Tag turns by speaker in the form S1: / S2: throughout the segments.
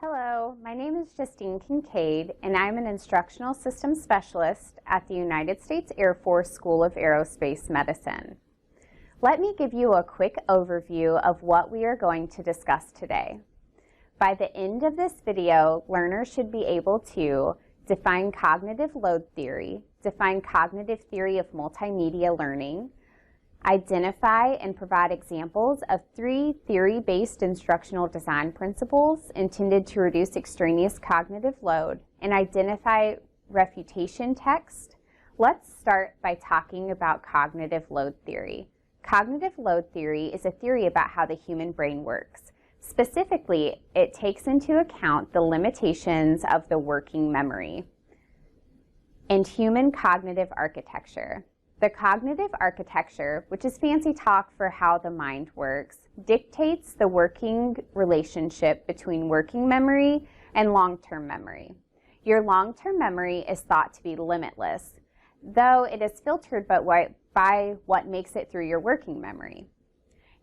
S1: Hello, my name is Justine Kincaid, and I'm an Instructional Systems Specialist at the United States Air Force School of Aerospace Medicine. Let me give you a quick overview of what we are going to discuss today. By the end of this video, learners should be able to define cognitive load theory, define cognitive theory of multimedia learning, identify and provide examples of 3 theory-based instructional design principles intended to reduce extraneous cognitive load, and identify refutation text. Let's start by talking about cognitive load theory. Cognitive load theory is a theory about how the human brain works. Specifically, it takes into account the limitations of the working memory and human cognitive architecture. The cognitive architecture, which is fancy talk for how the mind works, dictates the working relationship between working memory and long-term memory. Your long-term memory is thought to be limitless, though it is filtered by what makes it through your working memory.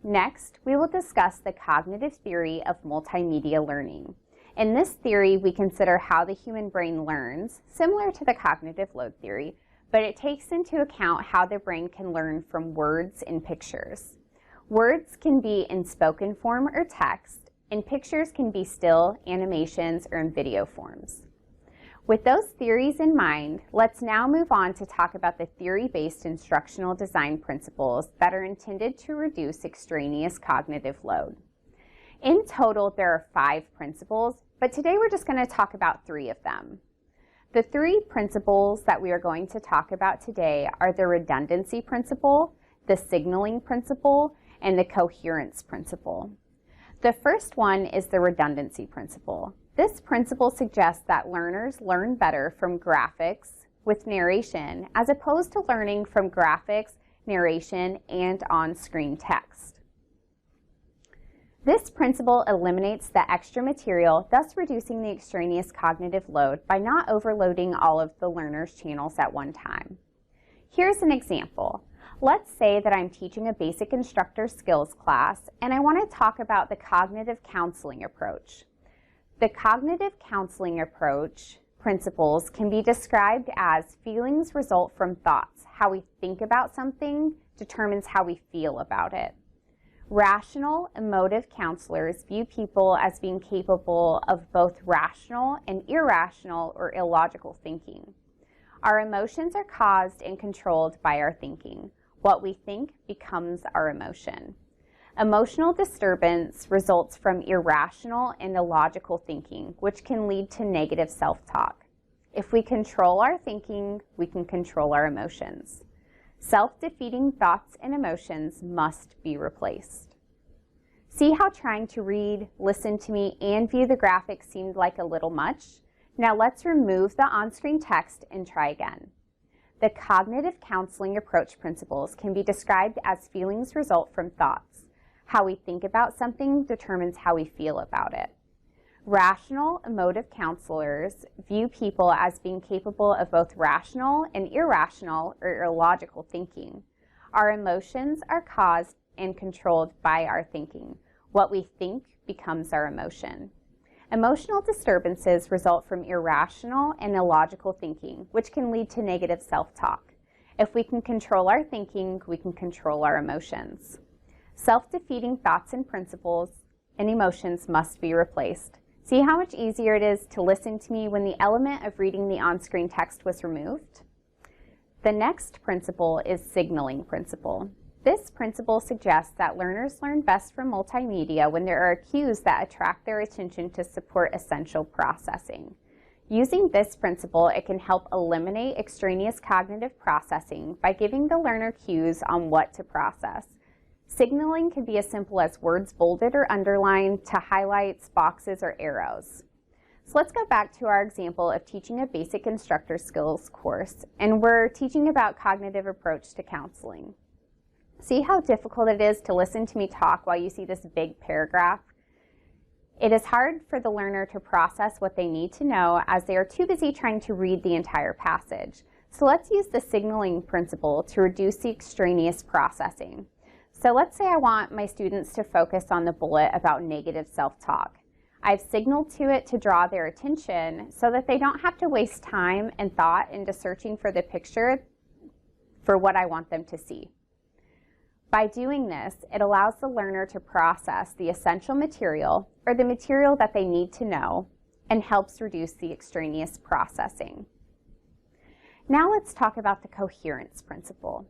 S1: Next, we will discuss the cognitive theory of multimedia learning. In this theory, we consider how the human brain learns, similar to the cognitive load theory, but it takes into account how the brain can learn from words and pictures. Words can be in spoken form or text, and pictures can be still, animations, or in video forms. With those theories in mind, let's now move on to talk about the theory-based instructional design principles that are intended to reduce extraneous cognitive load. In total, there are 5 principles, but today we're just going to talk about 3 of them. The 3 principles that we are going to talk about today are the redundancy principle, the signaling principle, and the coherence principle. The first one is the redundancy principle. This principle suggests that learners learn better from graphics with narration as opposed to learning from graphics, narration, and on-screen text. This principle eliminates the extra material, thus reducing the extraneous cognitive load by not overloading all of the learner's channels at one time. Here's an example. Let's say that I'm teaching a basic instructor skills class, and I want to talk about the cognitive counseling approach. The cognitive counseling approach principles can be described as feelings result from thoughts. How we think about something determines how we feel about it. Rational, emotive counselors view people as being capable of both rational and irrational or illogical thinking. Our emotions are caused and controlled by our thinking. What we think becomes our emotion. Emotional disturbance results from irrational and illogical thinking, which can lead to negative self-talk. If we control our thinking, we can control our emotions. Self-defeating thoughts and emotions must be replaced. See how trying to read, listen to me, and view the graphics seemed like a little much? Now let's remove the on-screen text and try again. The cognitive counseling approach principles can be described as feelings result from thoughts. How we think about something determines how we feel about it. Rational, emotive counselors view people as being capable of both rational and irrational or illogical thinking. Our emotions are caused and controlled by our thinking. What we think becomes our emotion. Emotional disturbances result from irrational and illogical thinking, which can lead to negative self-talk. If we can control our thinking, we can control our emotions. Self-defeating thoughts and principles and emotions must be replaced. See how much easier it is to listen to me when the element of reading the on-screen text was removed? The next principle is signaling principle. This principle suggests that learners learn best from multimedia when there are cues that attract their attention to support essential processing. Using this principle, it can help eliminate extraneous cognitive processing by giving the learner cues on what to process. Signaling can be as simple as words bolded or underlined to highlights, boxes, or arrows. So let's go back to our example of teaching a basic instructor skills course, and we're teaching about cognitive approach to counseling. See how difficult it is to listen to me talk while you see this big paragraph? It is hard for the learner to process what they need to know as they are too busy trying to read the entire passage. So let's use the signaling principle to reduce the extraneous processing. So let's say I want my students to focus on the bullet about negative self-talk. I've signaled to it to draw their attention so that they don't have to waste time and thought into searching for the picture for what I want them to see. By doing this, it allows the learner to process the essential material or the material that they need to know and helps reduce the extraneous processing. Now let's talk about the coherence principle.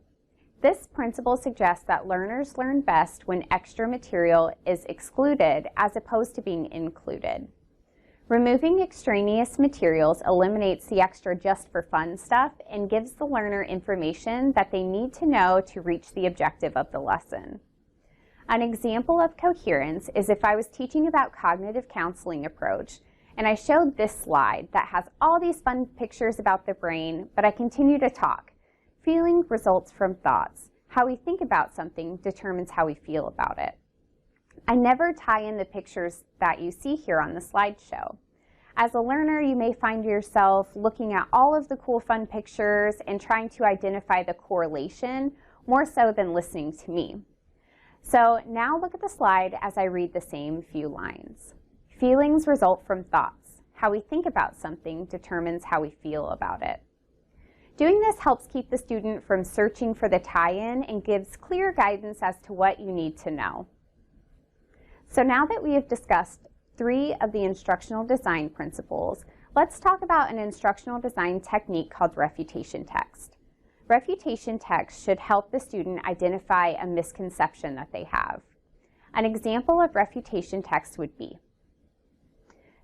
S1: This principle suggests that learners learn best when extra material is excluded as opposed to being included. Removing extraneous materials eliminates the extra just for fun stuff and gives the learner information that they need to know to reach the objective of the lesson. An example of coherence is if I was teaching about cognitive counseling approach and I showed this slide that has all these fun pictures about the brain, but I continue to talk. Feeling results from thoughts. How we think about something determines how we feel about it. I never tie in the pictures that you see here on the slideshow. As a learner, you may find yourself looking at all of the cool, fun pictures and trying to identify the correlation more so than listening to me. So now look at the slide as I read the same few lines. Feelings result from thoughts. How we think about something determines how we feel about it. Doing this helps keep the student from searching for the tie-in and gives clear guidance as to what you need to know. So now that we have discussed 3 of the instructional design principles, let's talk about an instructional design technique called refutation text. Refutation text should help the student identify a misconception that they have. An example of refutation text would be,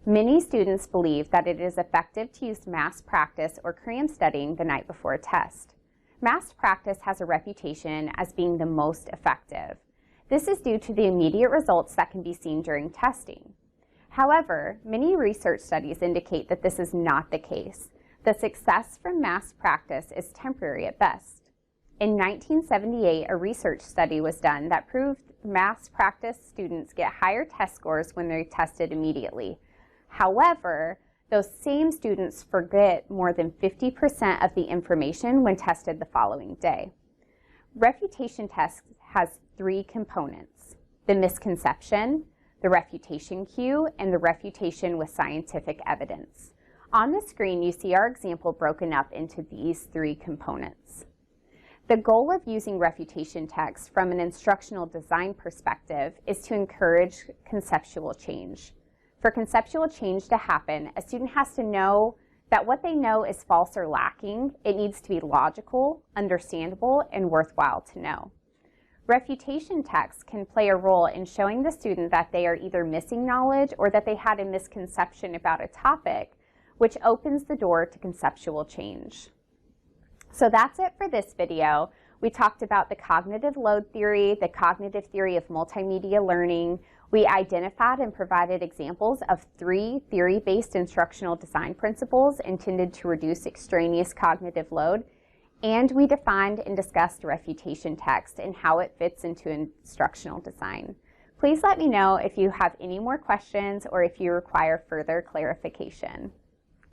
S1: many students believe that it is effective to use mass practice or cram studying the night before a test. Mass practice has a reputation as being the most effective. This is due to the immediate results that can be seen during testing. However, many research studies indicate that this is not the case. The success from mass practice is temporary at best. In 1978, a research study was done that proved mass practice students get higher test scores when they're tested immediately. However, those same students forget more than 50% of the information when tested the following day. Refutation test has 3 components: the misconception, the refutation cue, and the refutation with scientific evidence. On the screen, you see our example broken up into these 3 components. The goal of using refutation text from an instructional design perspective is to encourage conceptual change. For conceptual change to happen, a student has to know that what they know is false or lacking. It needs to be logical, understandable, and worthwhile to know. Refutation text can play a role in showing the student that they are either missing knowledge or that they had a misconception about a topic, which opens the door to conceptual change. So that's it for this video. We talked about the cognitive load theory, the cognitive theory of multimedia learning. We identified and provided examples of 3 theory-based instructional design principles intended to reduce extraneous cognitive load. And we defined and discussed refutation text and how it fits into instructional design. Please let me know if you have any more questions or if you require further clarification.